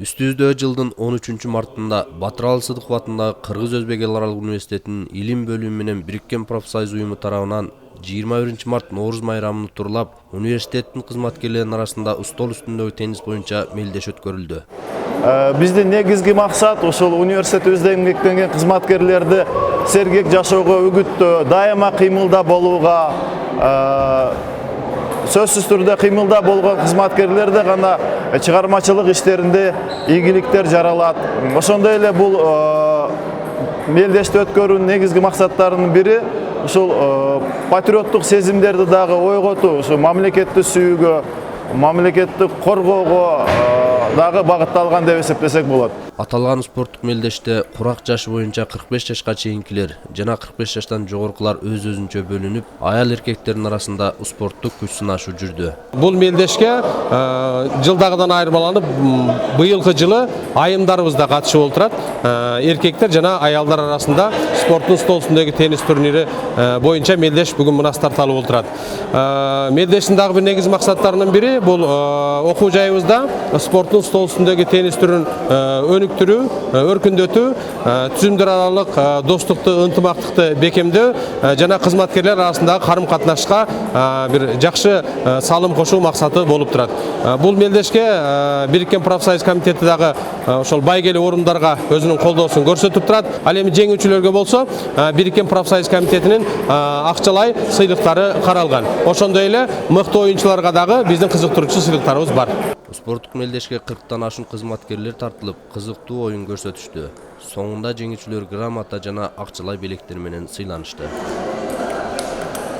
Үстүздө жылдын 13 мартында Батыралы Сыдыков атындагы Кыргыз-Өзбек эл аралык университетинин илим бөлүмү менен Бириккен профсоюз уюму тарабынан 21 март Норуз майрамын турлап, университеттин кызматкерлеринин арасында стол үстүндөгү теннис боюнча мелдеш өткөрүлдү. Биздин негизги максат ушул университетибизде эмгектенген кызматкерлерди сергек жашоого үгүттөө, дайыма кыймылда болууга, сөзсүз түрдө кыймылда болгон кызматкерлерде гана чыгармачылык иштеринде ийгиликтер жаралат. Ошондой эле бул мелдешти өткөрүүнүн негизги максаттарынын бири ушул патриоттук сезимдерди дагы ойготуу, ушул мамлекетти сүйүүгө, мамлекетти коргоого дагы багытталган деп эсептесек болот. Аталган спорттук мелдеште курак жашы боюнча 45 жашка чейинкилер жана 45 жаштан жогоркулар өз-өзүнчө бөлүнүп, аял-эркектердин арасында спорттук күч сынашуу жүрдү. Бул мелдешке жылдагыдан айырмаланып, быйылкы жылы айымдарыбыз да катышып отурат. Эркектер жана аялдар арасында спорттун стол үстүндөгү теннис турнири боюнча мелдеш бүгүн мына старт алып отурат. Мелдештин дагы бир негизги максаттарынын бири бул окуу жайыбызда спорттун стол үстүндөгү теннис түрүн өнүктүрүү, өркүндөтүү, түзүмдөр аралык достукту, ынтымактыкты бекемдөө жана кызматкерлер арасындагы карым-катнашка бир жакшы салым кошуу максаты болуп турат. Бул мелдешке Бириккен профсоюз комитети дагы ошол байгелүү орундарга өзүнүн колдоосун көрсөтүп турат. Ал эми жеңүүчүлөргө болсо Бириккен профсоюз комитетинин акчалай сыйлыктары каралган. Ошондой эле мыкты оюнчуларга дагы биздин кызыктыруучу сыйлыктарыбыз бар. Спорттук мелдешке 40тан ашуун кызматкерлер тартылып, кызыктуу оюн көрсөтүштү. Соңунда жеңүүчүлөр грамота жана акчалай белектер менен сыйланышты.